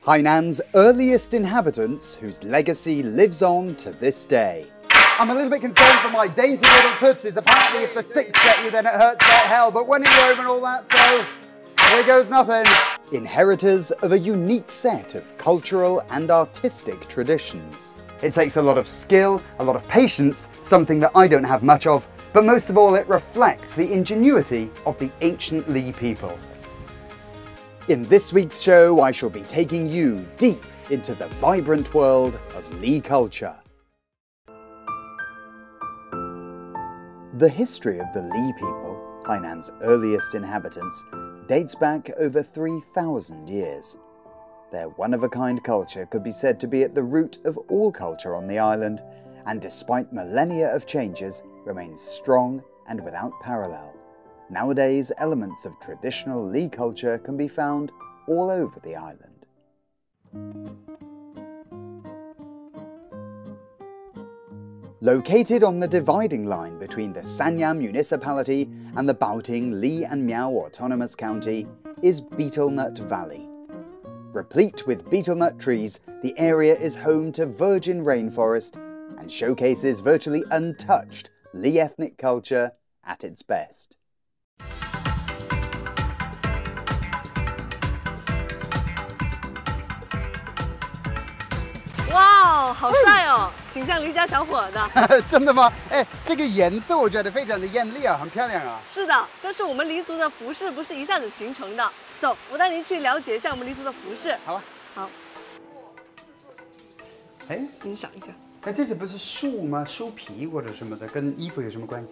Hainan's earliest inhabitants whose legacy lives on to this day. I'm a little bit concerned for my dainty little tootsies. Apparently if the sticks get you then it hurts like hell, but when you're over and all that, so here goes nothing. Inheritors of a unique set of cultural and artistic traditions. It takes a lot of skill, a lot of patience, something that I don't have much of, but most of all it reflects the ingenuity of the ancient Li people. In this week's show, I shall be taking you deep into the vibrant world of Li culture. The history of the Li people, Hainan's earliest inhabitants, dates back over 3,000 years. Their one-of-a-kind culture could be said to be at the root of all culture on the island, and despite millennia of changes, remains strong and without parallel. Nowadays, elements of traditional Li culture can be found all over the island. Located on the dividing line between the Sanyang municipality and the Baoting Li and Miao Autonomous County is Betelnut Valley. Replete with betelnut trees, the area is home to virgin rainforest and showcases virtually untouched Li ethnic culture at its best. 哇，好帅哦，挺像离家小伙的。真的吗？哎，这个颜色我觉得非常的艳丽啊，很漂亮啊。是的，但是我们黎族的服饰不是一下子形成的。走，我带您去了解一下我们黎族的服饰。好啊。好。哎，欣赏一下。哎，这些不是树吗？树皮或者什么的，跟衣服有什么关系？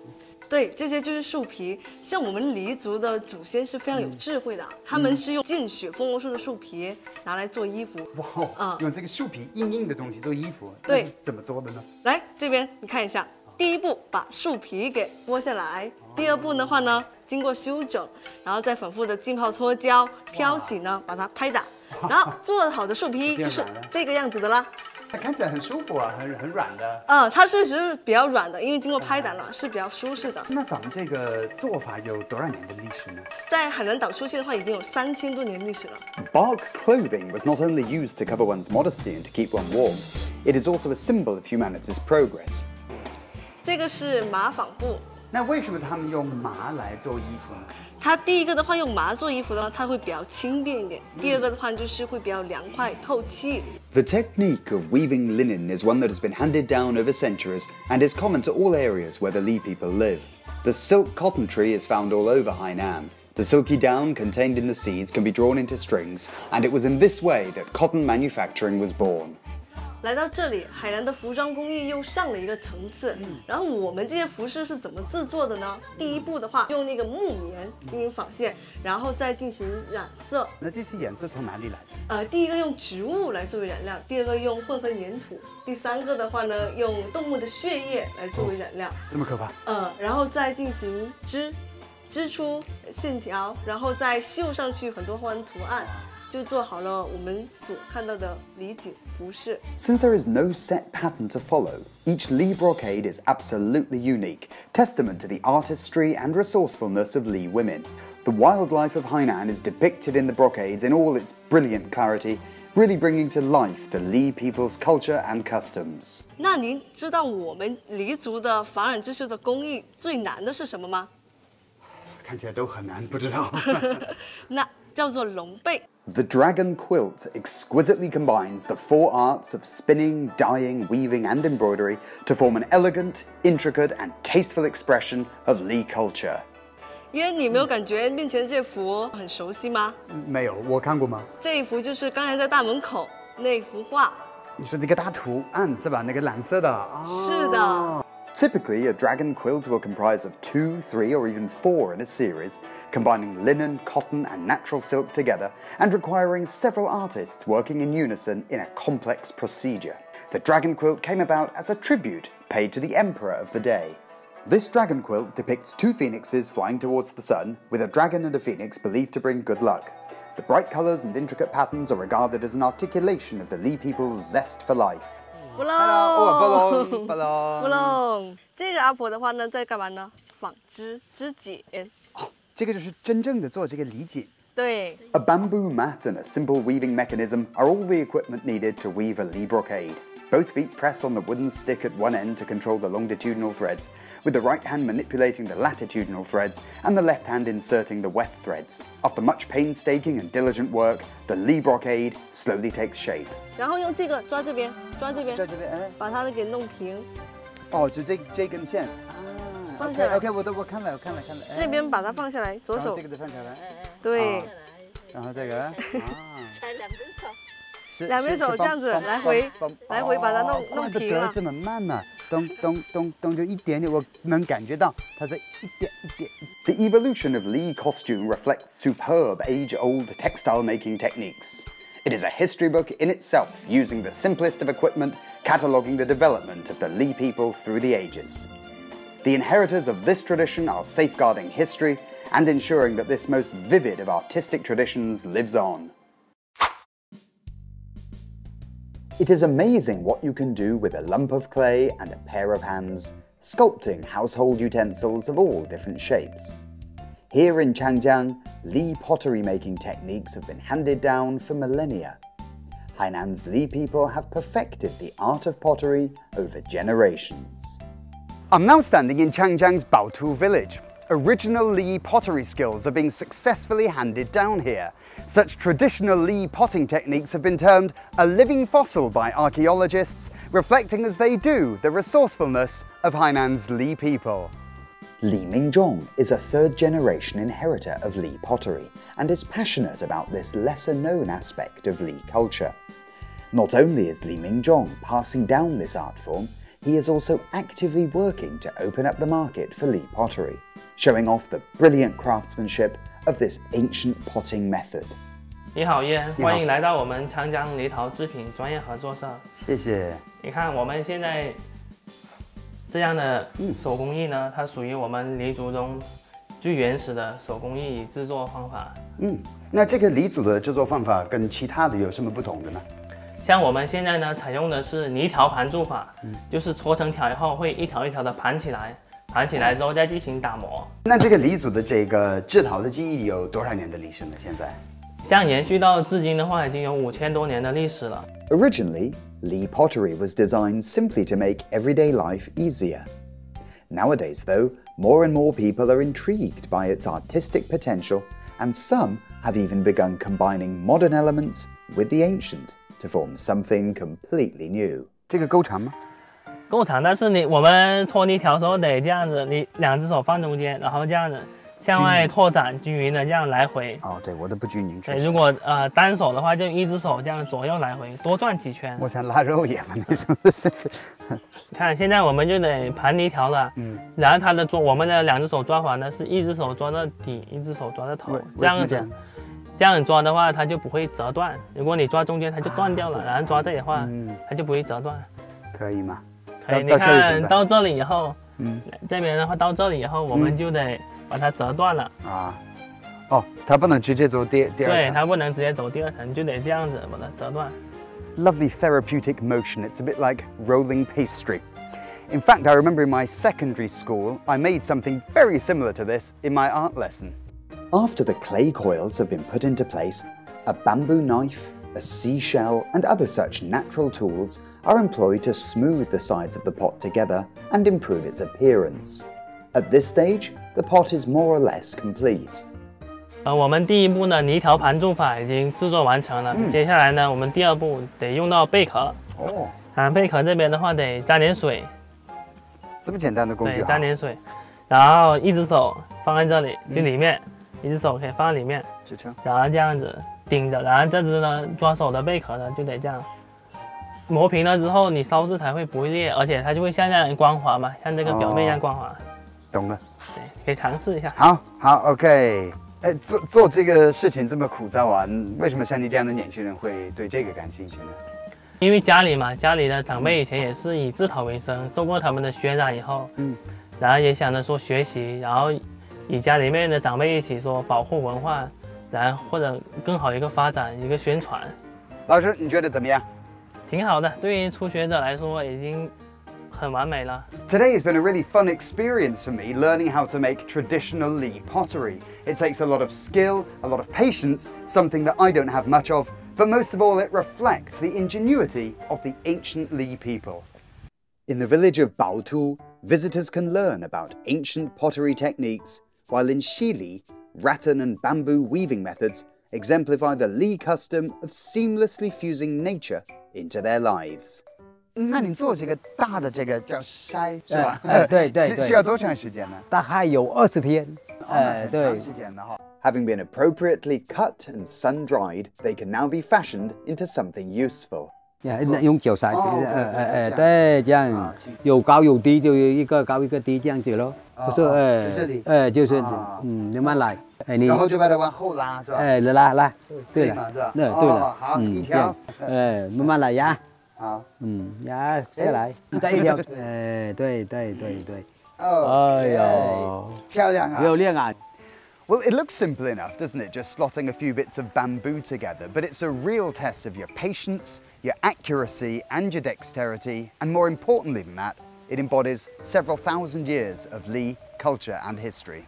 对，这些就是树皮。像我们黎族的祖先是非常有智慧的，他们是用进雪蜂窝树的树皮拿来做衣服。哇，用这个树皮硬硬的东西做衣服，对，怎么做的呢？来这边你看一下，第一步把树皮给剥下来，第二步的话呢，经过修整，然后再反复的浸泡脱胶、漂洗呢，把它拍打，然后做好的树皮就是这个样子的啦。 它看起来很舒服啊，很软的。它确实是比较软的，因为经过拍打了，是比较舒适的。那咱们这个做法有多少年的历史呢？在海南岛出现的话，已经有3000多年历史了。Bark clothing was not only used to cover one's modesty and to keep one warm, it is also a symbol of humanity's progress. 这个是麻纺布。那为什么他们用麻来做衣服呢？ 它第一个的话用麻做衣服的话，它会比较轻便一点；第二个的话就是会比较凉快、透气。The technique of weaving linen is one that has been handed down over centuries and is common to all areas where the Li people live. The silk cotton tree is found all over Hainan. The silky down contained in the seeds can be drawn into strings, and it was in this way that cotton manufacturing was born. 来到这里，海南的服装工艺又上了一个层次。然后我们这些服饰是怎么制作的呢？第一步的话，用那个木棉进行纺线，然后再进行染色。那这些颜色从哪里来的？第一个用植物来作为染料，第二个用混合粘土，第三个的话呢，用动物的血液来作为染料。这么可怕？然后再进行织出线条，然后再绣上去很多花纹图案。 就做好了我们所看到的礼锦服饰。Since there is no set pattern to follow, each Li brocade is absolutely unique, testament to the artistry and resourcefulness of Li women. The wildlife of Hainan is depicted in the brocades in all its brilliant clarity, really bringing to life the Li people's culture and customs. 那您知道我们黎族的珐染织绣的工艺最难的是什么吗？看起来都很难，不知道。那叫做龙背。 The dragon quilt exquisitely combines the four arts of spinning, dyeing, weaving, and embroidery to form an elegant, intricate, and tasteful expression of Li culture. 因为你没有感觉面前这幅很熟悉吗？没有，我看过吗？这一幅就是刚才在大门口那幅画。你说这个大图案是吧？那个蓝色的。是的。 Typically, a dragon quilt will comprise of 2, 3, or even 4 in a series, combining linen, cotton, and natural silk together, and requiring several artists working in unison in a complex procedure. The dragon quilt came about as a tribute paid to the emperor of the day. This dragon quilt depicts 2 phoenixes flying towards the sun, with a dragon and a phoenix believed to bring good luck. The bright colours and intricate patterns are regarded as an articulation of the Li people's zest for life. 不漏，不漏，不漏。这个阿婆的话呢，在干嘛呢？纺织织锦。哦，这个就是真正的做这个礼锦。对。 A bamboo mat and a simple weaving mechanism are all the equipment needed to weave a Li brocade. Both feet press on the wooden stick at one end to control the longitudinal threads, with the right hand manipulating the latitudinal threads and the left hand inserting the weft threads. After much painstaking and diligent work, the Li brocade slowly takes shape. 然后用这个抓这边，抓这边，在这边，哎，把它给弄平。哦，就这根线啊。放下来 OK， 我看了。哎那边把它放下来，左手然后这。个再放下来。对。然后这个啊。两边手这样子来回把它弄平了。怪不得这么慢嘛，咚就一点点，我能感觉到它在一点一点。The evolution of Li costume reflects superb age-old textile making techniques. It is a history book in itself, using the simplest of equipment, cataloguing the development of the Li people through the ages. The inheritors of this tradition are safeguarding history and ensuring that this most vivid of artistic traditions lives on. It is amazing what you can do with a lump of clay and a pair of hands, sculpting household utensils of all different shapes. Here in Changjiang, Li pottery making techniques have been handed down for millennia. Hainan's Li people have perfected the art of pottery over generations. I'm now standing in Changjiang's Baotu village. Original Li pottery skills are being successfully handed down here. Such traditional Li potting techniques have been termed a living fossil by archaeologists, reflecting as they do the resourcefulness of Hainan's Li people. Li Mingzhong is a third-generation inheritor of Li pottery and is passionate about this lesser-known aspect of Li culture. Not only is Li Mingzhong passing down this art form, he is also actively working to open up the market for Li pottery, showing off the brilliant craftsmanship of this ancient potting method. 你好，叶，欢迎来到我们长江泥陶制品专业合作社。谢谢。你看我们现在这样的手工艺呢，它属于我们黎族中最原始的手工艺制作方法。那这个黎族的制作方法跟其他的有什么不同的呢？像我们现在呢，采用的是泥条盘铸法，就是搓成条以后会一条一条的盘起来，盘起来之后再进行打磨。那这个黎族的这个制陶的技艺有多少年的历史呢？现在？像延续到至今的话，已经有5000多年的历史了。Originally, Li pottery was designed simply to make everyday life easier. Nowadays, though, more and more people are intrigued by its artistic potential, and some have even begun combining modern elements with the ancient to form something completely new. 这个够长吗？够长，但是我们搓泥条的时候得这样子，你2只手放中间，然后这样子向外拓展，均匀的这样来回。哦，对，我的不均匀。对，如果单手的话，就1只手这样左右来回，多转几圈。我像腊肉一样的那种。看，现在我们就得盘泥条了。然后我们的2只手抓法呢，是1只手抓到底，1只手抓到头，这样子。这样抓的话，它就不会折断。如果你抓中间，它就断掉了。然后抓这里的话，它就不会折断。可以吗？可以。你看到这里以后，这边的话到这里以后，我们就得把它折断了。哦，它不能直接走第二层。对，它不能直接走第2层，就得这样子把它折断。Lovely therapeutic motion. It's a bit like rolling pastry. In fact, I remember in my secondary school, I made something very similar to this in my art lesson. After the clay coils have been put into place, a bamboo knife, a seashell, and other such natural tools are employed to smooth the sides of the pot together and improve its appearance. At this stage, the pot is more or less complete. 我们第1步呢，泥条盘铸法已经制作完成了。接下来呢，我们第2步得用到贝壳。贝壳这边的话得沾点水。这么简单的工具。对，沾点水，然后1只手放在这里，就里面。1只手可以放在里面，然后这样子顶着，然后这只呢抓手的贝壳呢就得这样磨平了之后，你烧制才会不会裂，而且它就会像这样光滑嘛，像这个表面一样光滑。懂了。对，可以尝试一下。好 ，OK。做这个事情这么枯燥啊，为什么像你这样的年轻人会对这个感兴趣呢？因为家里的长辈以前也是以制陶为生，受过他们的渲染以后，然后也想着说学习，然后。与家里面的长辈一起说保护文化，然后或者更好一个发展，一个宣传。老师，你觉得怎么样？挺好的，对于初学者来说已经很完美了。Today has been a really fun experience for me learning how to make traditional Li pottery. It takes a lot of skill, a lot of patience, something that I don't have much of, but most of all it reflects the ingenuity of the ancient Li people. In the village of Baotu, visitors can learn about ancient pottery techniques, while in Xili, rattan and bamboo weaving methods exemplify the Li custom of seamlessly fusing nature into their lives. 那你做这个大的这个叫筛是吧？对，需要多长时间呢？大概有20天。对。长时间的哈。Having been appropriately cut and sun-dried, they can now be fashioned into something useful. 用脚筛，对，这样有高有低，就一个高一个低这样子咯。不是，这里，就是，慢慢来，你，然后就把它往后拉，是吧？拉，对了，对了，好，一条，慢慢来压，好，压下来，再一条，对，哦，哎呀，漂亮啊。 Well, it looks simple enough, doesn't it? Just slotting a few bits of bamboo together, but it's a real test of your patience, your accuracy, and your dexterity, and more importantly than that, it embodies several thousand years of Li culture and history.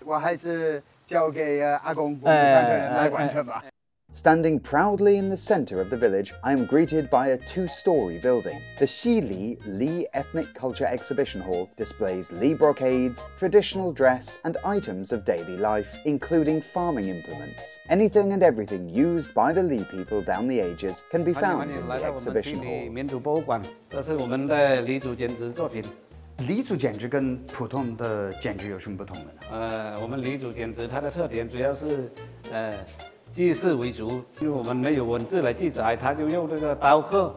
我还是交给阿公，我们传承人来完成吧。 Standing proudly in the center of the village, I am greeted by a two-story building. The Xili Li Ethnic Culture Exhibition Hall displays Li brocades, traditional dress, and items of daily life, including farming implements. Anything and everything used by the Li people down the ages can be found in the exhibition hall. 民族博物馆，这是我们的黎族剪纸作品。黎族剪纸跟普通的剪纸有什么不同的呢？我们黎族剪纸它的特点主要是记事为主，因为我们没有文字来记载，它就用这个刀刻，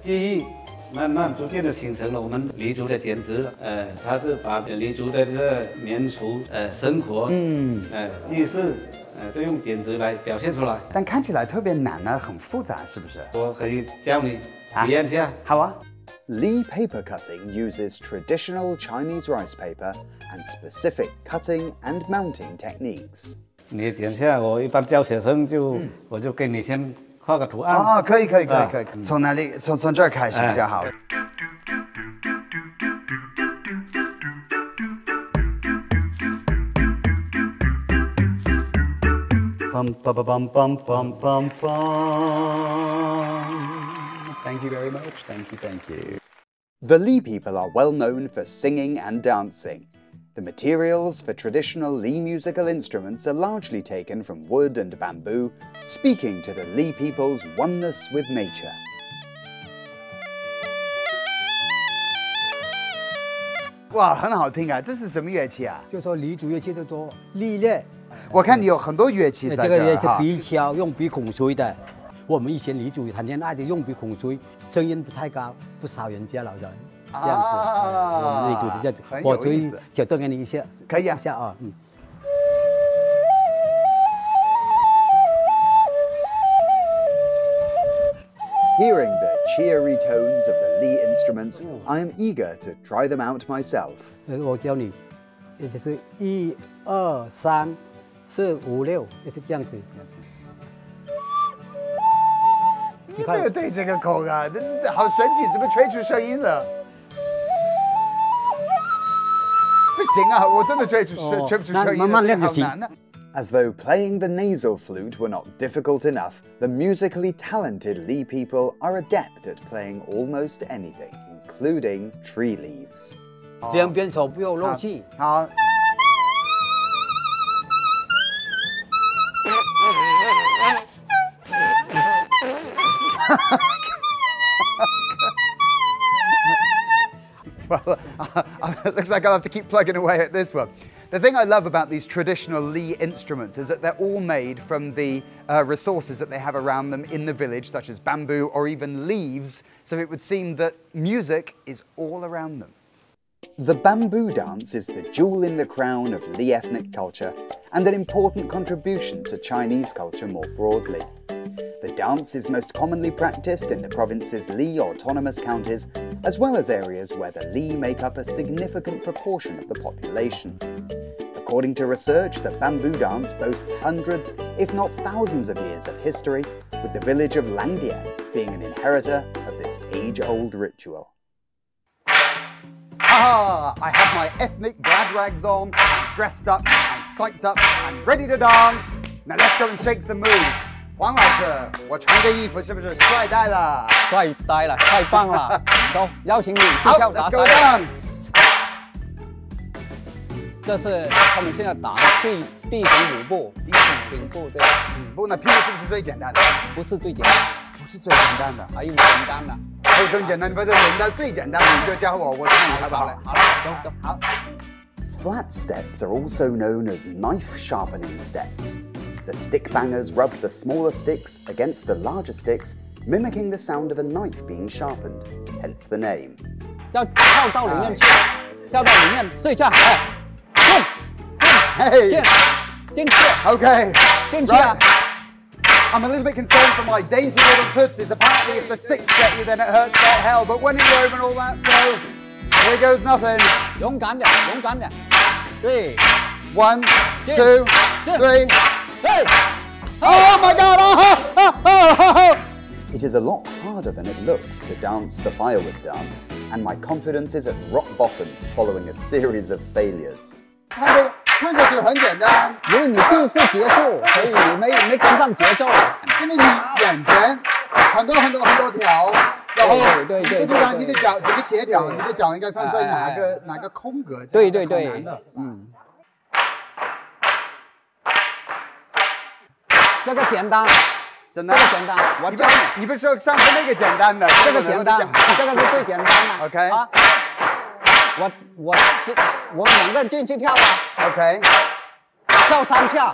记忆，慢慢逐渐的形成了我们黎族的剪纸。它是把黎族的这个民俗，生活，记事，都用剪纸来表现出来。但看起来特别难啊，很复杂，是不是？我可以教你体验一下。好啊。 Li paper cutting uses traditional Chinese rice paper and specific cutting and mounting techniques. 你剪下，我一般教学生我就给你先画个图案。哦，可以。从哪里？从这儿开始比较好。Thank you very much. Thank you. The Li people are well known for singing and dancing. The materials for traditional Li musical instruments are largely taken from wood and bamboo, speaking to the Li people's oneness with nature. 哇，很好听啊！这是什么乐器啊？就说黎族乐器叫做历乐。我看你有很多乐器在这儿。这个也是鼻敲，用鼻孔吹的。我们以前黎族谈恋爱的用鼻孔吹，声音不太高，不吵人家老人。 这样子，我们黎族的这样子，我吹脚动给你一下，可以啊，一下啊，Hearing the cheery tones of the Li instruments, I am eager to try them out myself. 我教你，也就是1、2、3、4、5、6，就是这样子。你有没有对这个口啊？这好神奇，怎么吹出声音了？ 不行啊，我真的吹不出声音，慢慢练就行。 As though playing the nasal flute were not difficult enough, the musically talented Li people are adept at playing almost anything, including tree leaves. 两边手不要漏气。好。Well, it looks like I'll have to keep plugging away at this one. The thing I love about these traditional Li instruments is that they're all made from the resources that they have around them in the village, such as bamboo or even leaves, so it would seem that music is all around them. The bamboo dance is the jewel in the crown of Li ethnic culture and an important contribution to Chinese culture more broadly. The dance is most commonly practiced in the province's Li autonomous counties, as well as areas where the Li make up a significant proportion of the population. According to research, the bamboo dance boasts hundreds, if not thousands of years of history, with the village of Langdian being an inheritor of this age-old ritual. Ah, I have my ethnic glad rags on, I'm dressed up, I'm psyched up, I'm ready to dance. Now let's go and shake some moves. 黄老师，我穿这衣服是不是帅呆了？帅呆了，太棒了！走，邀请你去好跳达，Let's go 山。 dance. 这是他们现在打的第顶舞步，顶步对，顶部呢，屁股是不是最简单的？不是最简单，不是最简单的，还有简单的。还有更简单的，或者轮到最简单的，你就教我，我看你好不好？好了，走走。好。Flat steps are also known as knife sharpening steps. The stick bangers rub the smaller sticks against the larger sticks, mimicking the sound of a knife being sharpened, hence the name. 要跳到里面去，跳到里面睡觉，哎，Hey! 进去 Okay. 进去啊！ I'm a little bit concerned for my dainty little tootsies. Apparently, if the sticks get you, then it hurts like hell. But when you're over and all that, so here goes nothing. 勇敢点，勇敢点。对， 1, 2, 3. 对， Oh my God! Oh. It is a lot harder than it looks to dance the firewood dance, and my confidence is at rock bottom following a series of failures. 看上去很简单，因为你第一次结束，所以你没跟上节奏。因为你眼前很多条，然后对不知道你的脚怎么协调，你的脚应该放在哪个空格？对，嗯。这个简单，真的，这个简单，我教你。你不是说上次那个简单的？这个简单，这个是最简单的。OK。啊，我们两个人进去跳吧。OK。跳3下，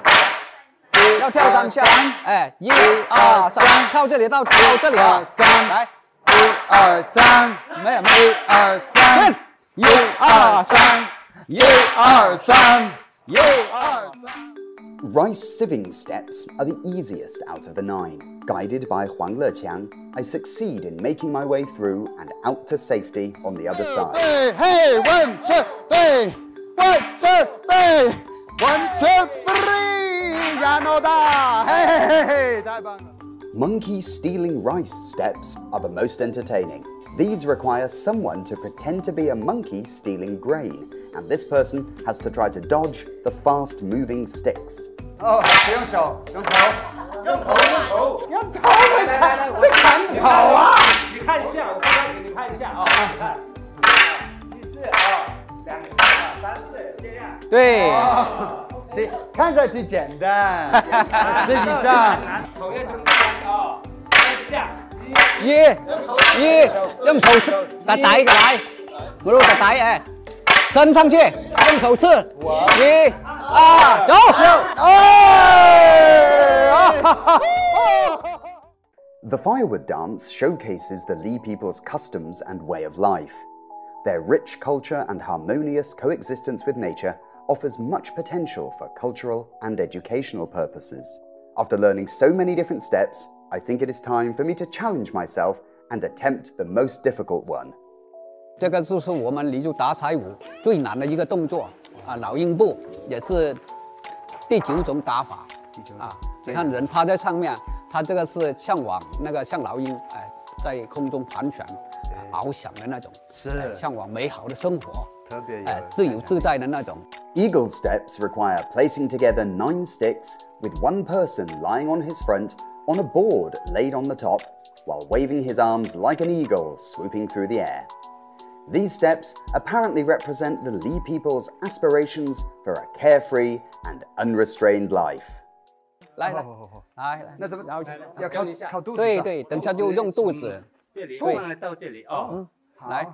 要跳3下。哎，1、2、3，跳这里到这里啊。3，来，1、2、3，没有，1、2、3，1、2、3，1、2、3，1、2、3。Rice sieving steps are the easiest out of the 9. Guided by Huang Leqiang, I succeed in making my way through and out to safety on the other side. Hey, 1, 2, 3, 1, 2, 3, 1, 2, 3, Yanoda! Hey, 太棒了. Monkey stealing rice steps are the most entertaining. These require someone to pretend to be a monkey stealing grain, and this person has to try to dodge the fast-moving sticks. 哦，不用手，用头，用头，来，我砍头啊！你看一下，我现在给你看一下啊，你看，1、4啊，2、4啊，3、4这样。对。看上去简单，实际上同样就是这样啊，3下。用手刺，打一个来，我打哎，伸上去，用手刺，1、2，走。The firewood dance showcases the Li people's customs and way of life. Their rich culture and harmonious coexistence with nature offers much potential for cultural and educational purposes. After learning so many different steps, I think it is time for me to challenge myself and attempt the most difficult one. 这个就是我们黎族打彩舞最难的一个动作啊，老鹰步也是第9种打法啊。你看人趴在上面，他这个是像老鹰，哎，在空中盘旋，翱翔的那种，是向往美好的生活，特别自由自在的那种。Eagle steps require placing together 9 sticks with one person lying on his front on a board laid on the top, while waving his arms like an eagle swooping through the air. These steps apparently represent the Li people's aspirations for a carefree and unrestrained life. 来，那怎么要靠肚子？对，等下就用肚子。这里，对，到这里哦。来，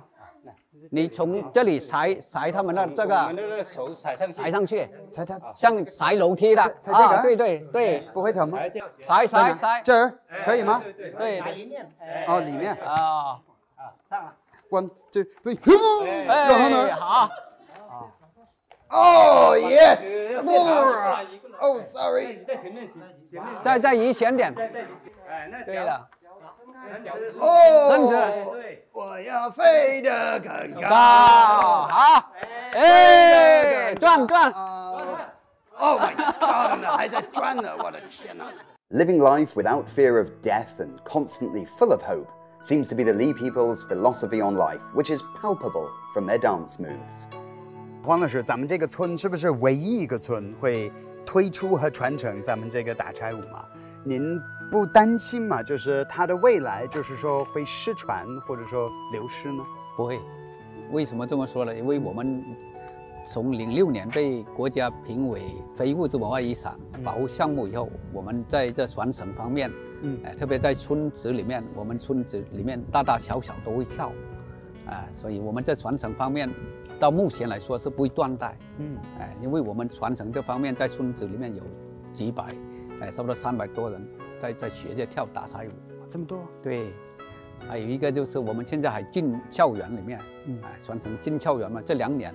你从这里踩他们的这个，我们那个手踩上去，踩上去，踩它，像踩楼梯的啊，对，不会疼吗？踩，这儿可以吗？对，里面，哦，里面啊，上来。 1, 2, 3，然后呢？好。Oh yes! Oh sorry. 在前面，再移前点。哎，那对了。哦，伸直。对，我要飞得更高。好。哎，转。Oh my God！ 还在转呢，我的天哪！Living life without fear of death and constantly full of hope seems to be the Li people's philosophy on life, which is palpable from their dance moves. 黄老师，咱们这个村是不是唯一一个村会推出和传承咱们这个打柴舞嘛？您不担心吗？就是它的未来，就是说会失传或者说流失呢？不会。为什么这么说呢？因为我们从06年被国家评为非物质文化遗产保护项目以后，我们在这传承方面，特别在村子里面，我们村子里面大大小小都会跳，所以我们在传承方面，到目前来说是不会断代，因为我们传承这方面在村子里面有几百，差不多300多人在学着跳打柴舞，这么多？对。还有一个就是我们现在还进校园里面，传承进校园嘛，这2年，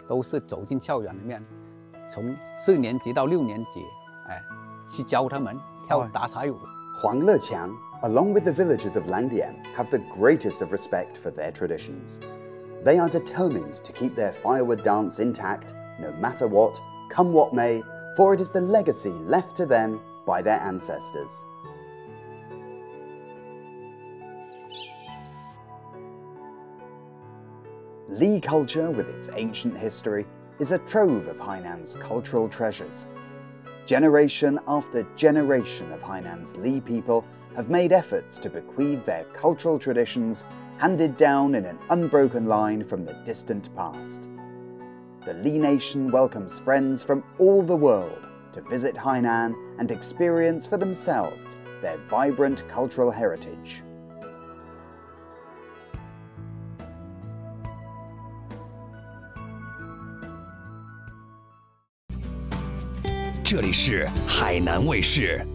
都是走进校园里面，从4年级到6年级，去教他们跳打柴舞。黄乐强 along with the villagers of Langdian, have the greatest of respect for their traditions. They are determined to keep their firewood dance intact, no matter what, come what may, for it is the legacy left to them by their ancestors. Li culture, with its ancient history, is a trove of Hainan's cultural treasures. Generation after generation of Hainan's Li people have made efforts to bequeath their cultural traditions handed down in an unbroken line from the distant past. The Li nation welcomes friends from all the world to visit Hainan and experience for themselves their vibrant cultural heritage. 这里是海南卫视。